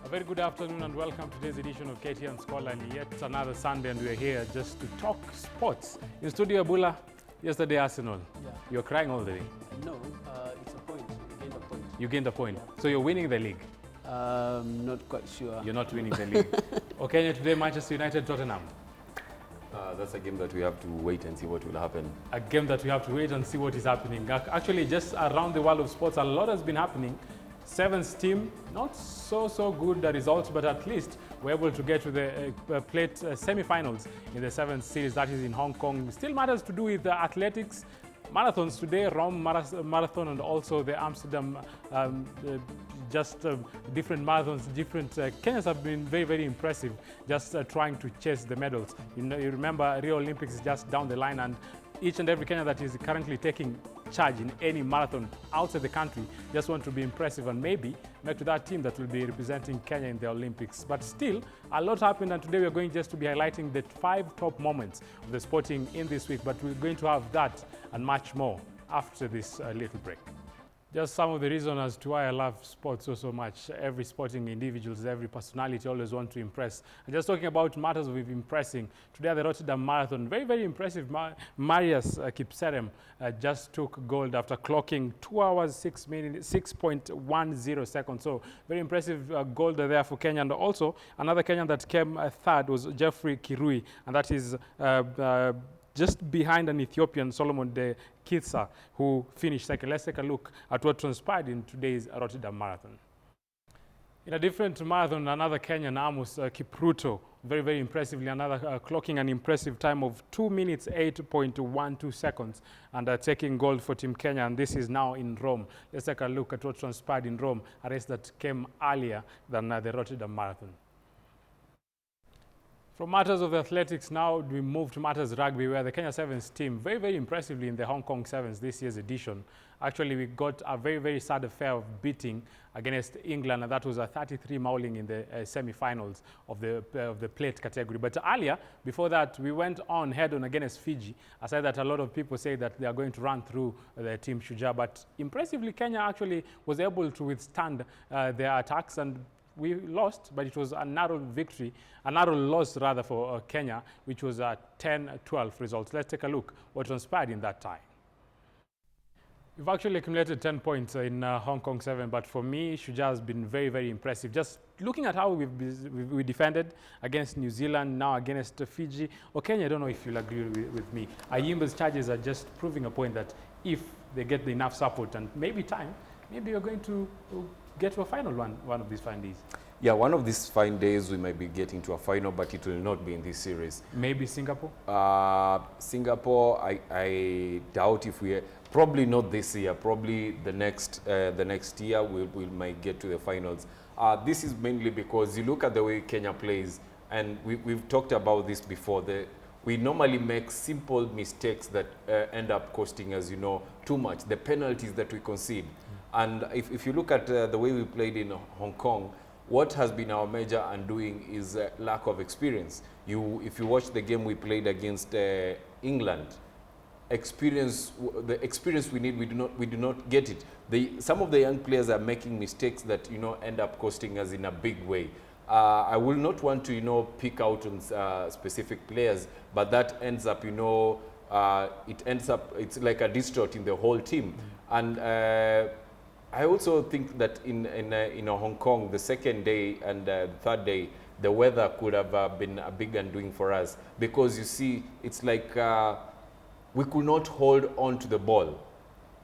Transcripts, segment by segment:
A very good afternoon and welcome to today's edition of KTN Scholarly. Yet another Sunday and we're here just to talk sports. In studio, Abula, yesterday Arsenal. Yeah. You're crying all the way. No, it's a point. You gained a point. You gained a point. Yeah. So you're winning the league. Not quite sure. You're not winning the league. Okay, today Manchester United, Tottenham. That's a game that we have to wait and see what will happen. A game that we have to wait and see what is happening. Actually, just around the world of sports, a lot has been happening. Sevens team, not so good the results, but at least we're able to get to the plate semi-finals in the Sevens series, that is in Hong Kong. Still matters to do with athletics, marathons today, Rome Marathon, and also the Amsterdam, different marathons, different. Kenyans have been very impressive, just trying to chase the medals. You remember Rio Olympics is just down the line, and each and every Kenyan that is currently taking charge in any marathon outside the country just want to be impressive and maybe make to that team that will be representing Kenya in the Olympics. But still, a lot happened, and today we're going just to be highlighting the 5 top moments of the sporting in this week, but we're going to have that and much more after this little break. Just some of the reasons as to why I love sports so much. Every sporting individuals, every personality always want to impress. And just talking about matters of impressing, today at the Rotterdam Marathon, very impressive. Marius Kipserem just took gold after clocking 2 hours, 6 minutes, 6.10 seconds. So very impressive gold there for Kenya. And also another Kenyan that came third was Jeffrey Kirui, and that is just behind an Ethiopian, Solomon De Kitsa, who finished second. Let's take a look at what transpired in today's Rotterdam Marathon. In a different marathon, another Kenyan, Amos Kipruto, very impressively, another clocking an impressive time of 2 minutes, 8.12 seconds, and taking gold for Team Kenya, and this is now in Rome. Let's take a look at what transpired in Rome, a race that came earlier than the Rotterdam Marathon. From matters of the athletics, now we move to matters rugby, where the Kenya Sevens team, very impressively in the Hong Kong Sevens this year's edition. Actually, we got a very sad affair of beating against England, and that was a 33 mauling in the semi-finals of the plate category. But earlier, before that, we went on head-on against Fiji. Aside that, a lot of people say that they are going to run through the team Shujaa, but impressively, Kenya actually was able to withstand their attacks, and we lost, but it was a narrow victory, a narrow loss rather for Kenya, which was a 10-12 result. Let's take a look what transpired in that tie. We've actually accumulated 10 points in Hong Kong 7, but for me, Shujaa has been very impressive. Just looking at how we defended against New Zealand, now against Fiji, or Kenya, I don't know if you'll agree with me. Ayimba's charges are just proving a point that if they get enough support and maybe time, maybe you're going to get to a final one of these fine days. Yeah, one of these fine days we might be getting to a final, but it will not be in this series. Maybe Singapore? Singapore, I doubt if we... Probably not this year. Probably the next year we might get to the finals. This is mainly because you look at the way Kenya plays, and we've talked about this before. We normally make simple mistakes that end up costing us, too much. The penalties that we concede. And if you look at the way we played in Hong Kong, what has been our major undoing is lack of experience. If you watch the game we played against England, the experience we need, we do not get it. Some of the young players are making mistakes that end up costing us in a big way. I will not want to pick out on specific players, but that ends up it's like a distort in the whole team. And I also think that in Hong Kong, the second day and the third day, the weather could have been a big undoing for us, because you see, it's like we could not hold on to the ball.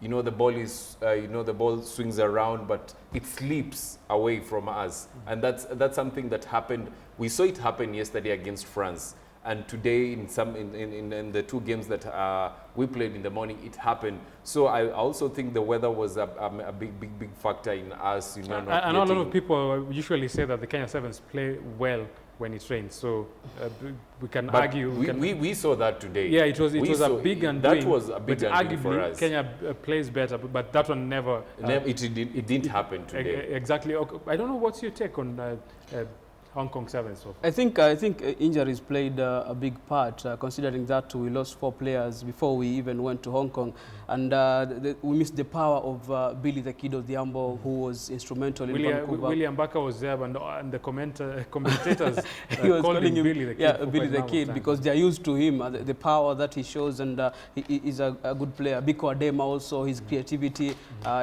The ball is, the ball swings around, but it slips away from us, and that's something that happened. We saw it happen yesterday against France. And today, in the 2 games that we played in the morning, it happened. So I also think the weather was a big factor in us. I know a lot of people usually say that the Kenya Sevens play well when it rains. So we can argue. We saw that today. Yeah, it was a big undoing. That was a big undoing for us. Kenya plays better, but that one never. It didn't happen today. Exactly. Okay. I don't know what's your take on Hong Kong Sevens so far? I think injuries played a big part, considering that we lost 4 players before we even went to Hong Kong, and we missed the power of Billy the Kid Odhiambo, who was instrumental in Vancouver. William Baka was there, and the commentators He was called calling him Billy the Kid. yeah, for Billy quite a the number of Kid, times. because they are used to him, the power that he shows, and he is a good player. Biko Adema also, his creativity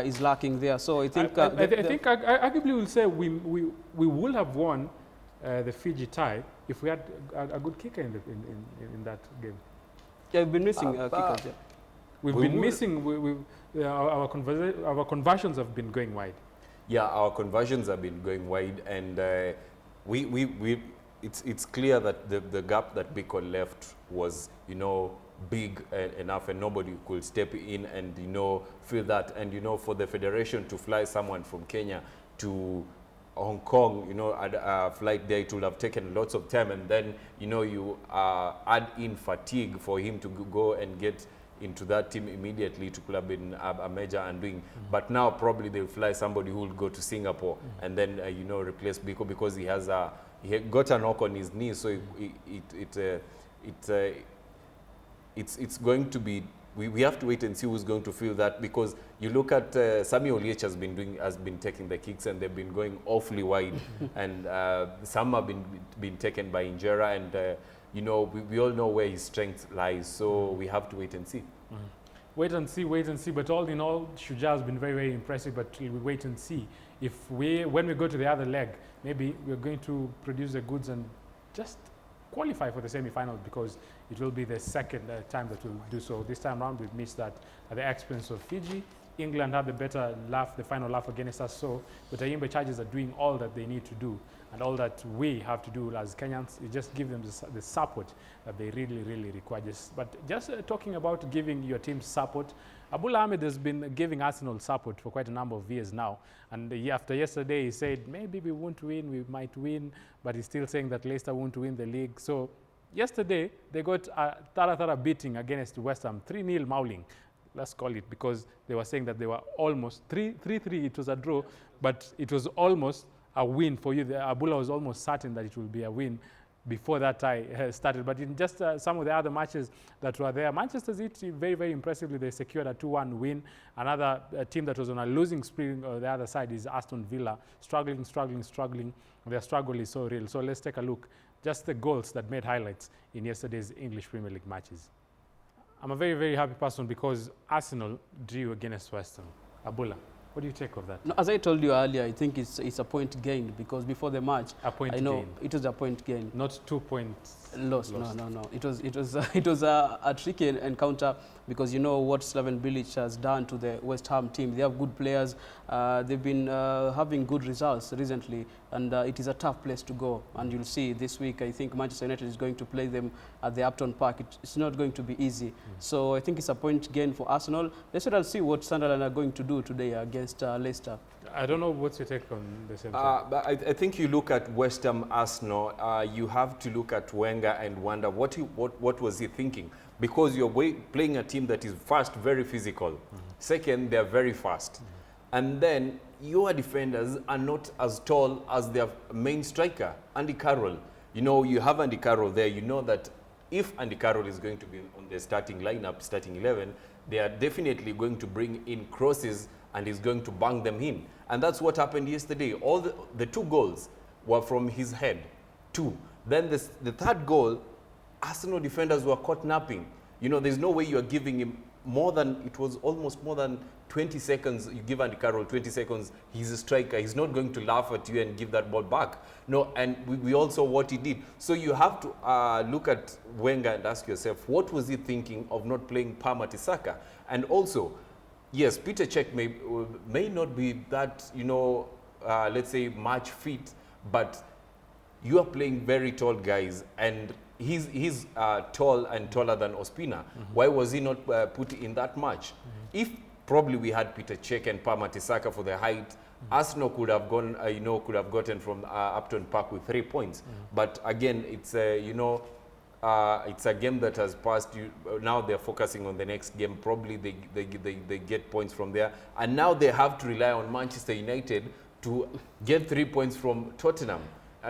is lacking there. So I think I think arguably we'll say we would have won the Fiji tie if we had a good kicker in that game. yeah, we've been missing kickers. Yeah. We've We been would- missing. Our conversions have been going wide. Yeah, our conversions have been going wide, and it's clear that the gap that Biko left was, you know, big enough, and nobody could step in and, you know, fill that. And, you know, for the federation to fly someone from Kenya to Hong Kong, you know, at a flight there, it would have taken lots of time, and then, you know, you add in fatigue for him to go and get into that team immediately. It could have been a major undoing. But now probably they'll fly somebody who will go to Singapore and then, you know, replace Biko, because he has he got a knock on his knee, so it's going to be, we have to wait and see who's going to feel that, because you look at Sami Oliech has been taking the kicks, and they've been going awfully wide, and some have been taken by Injera, and you know, we all know where his strength lies, so we have to wait and see. Wait and see. But all in all, Shujaa has been very, very impressive. But we wait and see if when we go to the other leg, maybe we're going to produce the goods and just qualify for the semi-finals, because it will be the second time that we'll do so. This time around, we've missed that at the expense of Fiji. England had the better laugh, the final laugh against us. So, but the Ayimbe Chargers are doing all that they need to do, and all that we have to do as Kenyans is just give them the support that they really, really require. Just talking about giving your team support, Abdullah Ahmed has been giving Arsenal support for quite a number of years now. And after yesterday, he said, maybe we won't win, we might win, but he's still saying that Leicester won't win the league. So yesterday, they got a thorough beating against West Ham, 3-0 mauling. Let's call it, because they were saying that they were almost 3-3. It was a draw, but it was almost a win for you. Abdullah was almost certain that it will be a win before that tie started. But in just some of the other matches that were there, Manchester City, very, very impressively, they secured a 2-1 win. Another team that was on a losing spree on the other side is Aston Villa, struggling. Their struggle is so real. So let's take a look, just the goals that made highlights in yesterday's English Premier League matches. I'm a very, very happy person because Arsenal drew against West Ham. Abdullah, what do you take of that? No, as I told you earlier, I think it's a point gained, because before the match, A point I know gained. it was a point gained. Not 2 points Lost. No. It was a tricky encounter, because you know what Slaven Bilic has done to the West Ham team. They have good players. They've been having good results recently, and it is a tough place to go. And you'll see this week, I think Manchester United is going to play them at the Upton Park. It's not going to be easy. So I think it's a point gain for Arsenal. Let's see what Sunderland are going to do today against Leicester. I don't know what's your take on the same thing. But I think you look at West Ham, Arsenal, you have to look at Wenger and wonder what was he thinking? Because you're playing a team that is first, very physical. Second, they're very fast. And then your defenders are not as tall as their main striker, Andy Carroll. You know, you have Andy Carroll there. You know that if Andy Carroll is going to be on the starting lineup, starting 11, they are definitely going to bring in crosses and he's going to bang them in. And that's what happened yesterday. All the 2 goals were from his head, 2. Then the third goal, Arsenal defenders were caught napping. You know, there's no way you're giving him it was almost more than 20 seconds. You give Andy Carroll 20 seconds, he's a striker. He's not going to laugh at you and give that ball back. No, and we all saw what he did. So you have to look at Wenger and ask yourself, what was he thinking of not playing Pa Mertesacker? And also, yes, Peter Cech may not be that, you know, let's say match fit, but you are playing very tall guys, and he's tall and taller than Ospina. Why was he not put in that match? If probably we had Peter Cech and Pa Mertesacker for the height, Arsenal could have gone, could have gotten from Upton Park with 3 points. But again, it's it's a game that has passed. Now they're focusing on the next game. Probably they get points from there, and now they have to rely on Manchester United to get 3 points from Tottenham.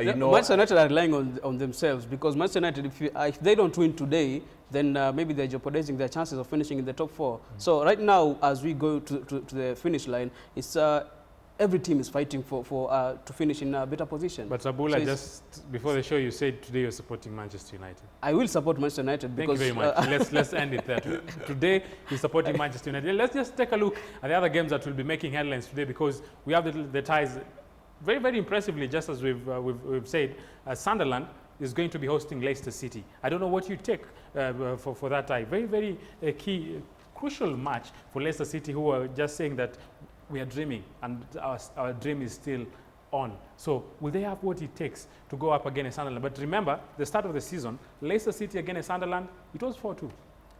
you know, Manchester United are relying on themselves, because Manchester United, if they don't win today, then maybe they're jeopardizing their chances of finishing in the top 4. So right now, as we go to the finish line, it's every team is fighting to finish in a better position. But Sabula, So just before the show, you said today you're supporting Manchester United. I will support Manchester United because Thank you very much. Let's end it there. Today, you're supporting Manchester United. Let's just take a look at the other games that will be making headlines today, because we have the ties very, very impressively, just as we've said. Sunderland is going to be hosting Leicester City. I don't know what you take for that tie. Very, very key, crucial match for Leicester City, who are just saying that we are dreaming, and our dream is still on. So will they have what it takes to go up against Sunderland? But remember, the start of the season, Leicester City against Sunderland, it was 4-2.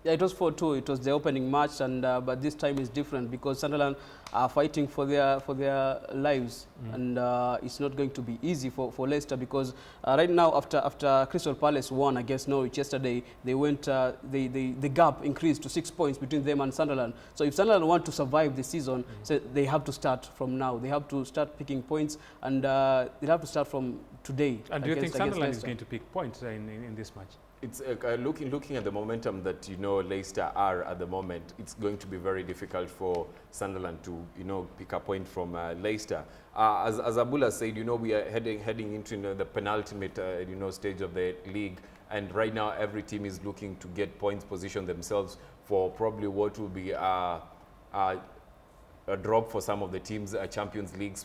Yeah, it was 4-2. It was the opening match, and but this time is different because Sunderland are fighting for their lives, and it's not going to be easy for Leicester, because right now, after Crystal Palace won against Norwich yesterday, they went the gap increased to 6 points between them and Sunderland. So if Sunderland want to survive the season, so they have to start from now. They have to start picking points, and they have to start from today. And do you think Sunderland is going to pick points in this match? It's looking at the momentum that Leicester are at the moment. It's going to be very difficult for Sunderland to pick a point from Leicester. As Abula said, we are heading into the penultimate stage of the league, and right now every team is looking to get points, position themselves for probably what will be a drop for some of the teams, a Champions League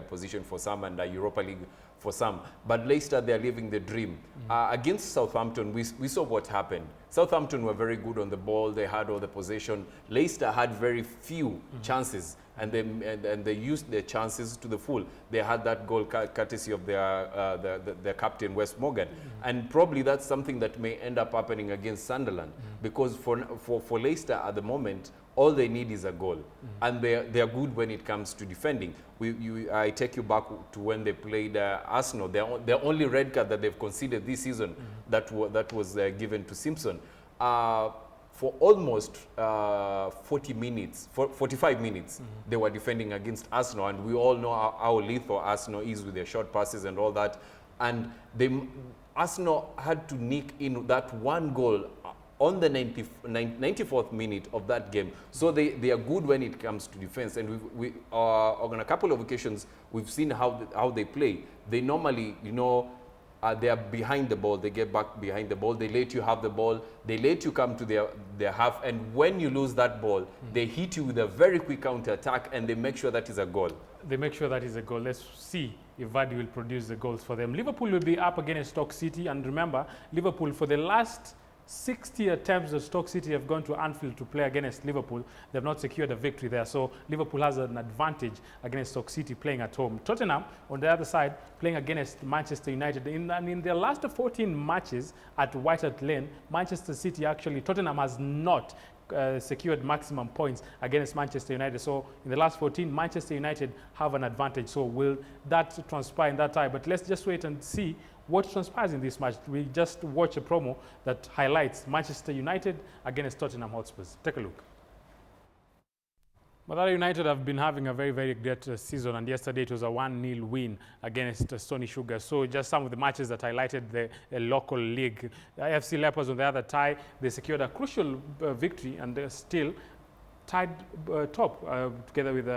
position for some, and a Europa League for some. But Leicester, they're living the dream. Against Southampton, we saw what happened. Southampton were very good on the ball. They had all the possession. Leicester had very few chances, and they used their chances to the full. They had that goal courtesy of their captain, Wes Morgan. And probably that's something that may end up happening against Sunderland, because for Leicester at the moment, all they need is a goal, and they're good when it comes to defending. I take you back to when they played Arsenal. The only red card that they've conceded this season that was given to Simpson. For almost 45 minutes, they were defending against Arsenal, and we all know how lethal Arsenal is with their short passes and all that. And Arsenal had to nick in that one goal on the 94th minute of that game. So they are good when it comes to defense. And on a couple of occasions, we've seen how they play. They normally, they are behind the ball. They get back behind the ball. They let you have the ball. They let you come to their half. And when you lose that ball, they hit you with a very quick counter-attack, and they make sure that is a goal. They make sure that is a goal. Let's see if Vardy will produce the goals for them. Liverpool will be up against Stoke City. And remember, Liverpool, for the last 60 attempts that Stoke City have gone to Anfield to play against Liverpool, they've not secured a victory there. So Liverpool has an advantage against Stoke City playing at home. Tottenham, on the other side, playing against Manchester United. In their last 14 matches at White Hart Lane, Tottenham has not secured maximum points against Manchester United. So in the last 14, Manchester United have an advantage. So will that transpire in that tie? But let's just wait and see what transpires in this match. We just watch a promo that highlights Manchester United against Tottenham Hotspurs. Take a look. Mathare United have been having a very, very great season, and yesterday it was a 1-0 win against Stony Sugar. So just some of the matches that highlighted the local league. AFC Leopards on the other tie, they secured a crucial victory, and they're still tied top together with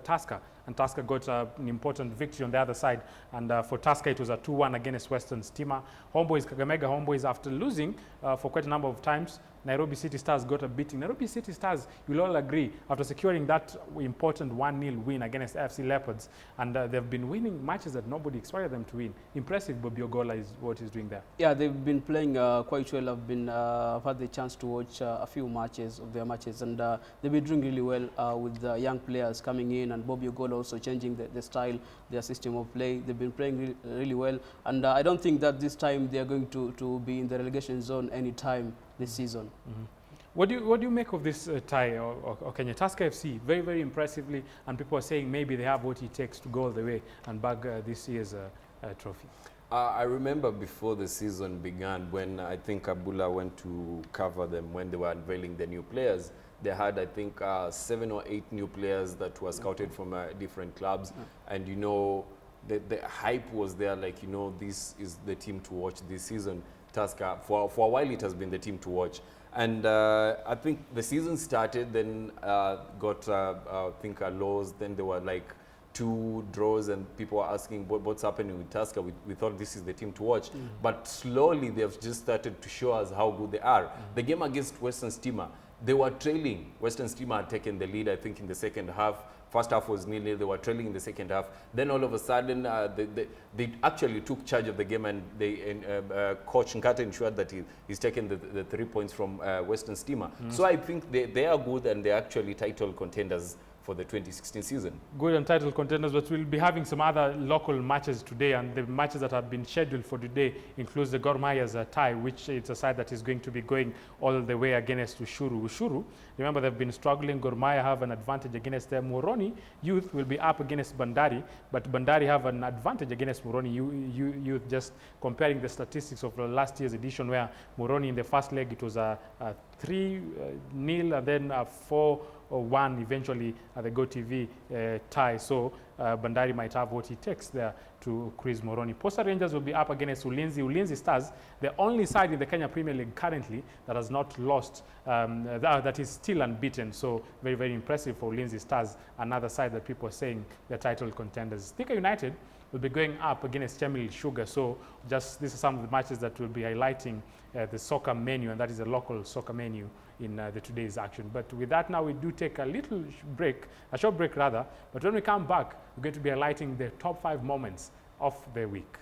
Tusker. And Tusker got an important victory on the other side. And for Tusker, it was a 2-1 against Western Stima. Kakamega Homeboys, after losing for quite a number of times, Nairobi City Stars got a beating. Nairobi City Stars, you'll all agree, after securing that important 1-0 win against AFC Leopards, and they've been winning matches that nobody expected them to win. Impressive, Bobby Ogola is what he's doing there. Yeah, they've been playing quite well. I've had the chance to watch a few matches of their matches, and they've been doing really well with the young players coming in, and Bobby Ogola also changing the style, their system of play. They've been playing really well, and I don't think that this time they are going to be in the relegation zone anytime this season. What do you make of this tie, or Kenya? Tusker FC, very, very impressively, and people are saying maybe they have what it takes to go all the way and bag this year's trophy. I remember before the season began, when I think Abula went to cover them when they were unveiling the new players. They had, I think, 7 or 8 new players that were scouted from different clubs, and the hype was there, like, you know, this is the team to watch this season. Tusker, for a while it has been the team to watch. And I think the season started, then got, I think, a loss. Then there were like 2 draws, and people were asking what's happening with Tusker. We thought this is the team to watch. But slowly they've just started to show us how good they are. The game against Western Stima, they were trailing. Western Stima had taken the lead, I think, in the second half. First half was 0-0. They were trailing in the second half. Then all of a sudden, they actually took charge of the game, and Coach Nkata ensured that he's taken the 3 points from Western Stima. So I think they are good, and they're actually title contenders for the 2016 season. Good and title contenders, but we'll be having some other local matches today, and the matches that have been scheduled for today includes the Gor Mahia's tie, which it's a side that is going to be going all the way against Ushuru. Ushuru, remember, they've been struggling. Gor Mahia have an advantage against them. Moroni Youth will be up against Bandari, but Bandari have an advantage against Moroni Youth, just comparing the statistics of last year's edition, where Moroni in the first leg, it was a 3-0 and then a 4-1 eventually at the GoTV tie. So Bandari might have what it takes there to Chris Moroni. Posta Rangers will be up against Ulinzi. Ulinzi Stars, the only side in the Kenya Premier League currently that has not lost, that is still unbeaten. So very, very impressive for Ulinzi Stars, another side that people are saying they're title contenders. Thika United will be going up against Chemelil Sugar. So just these are some of the matches that will be highlighting the soccer menu, and that is a local soccer menu in the today's action. But with that, now we do take a little break, a short break rather. But when we come back, we're going to be highlighting the top 5 moments of the week.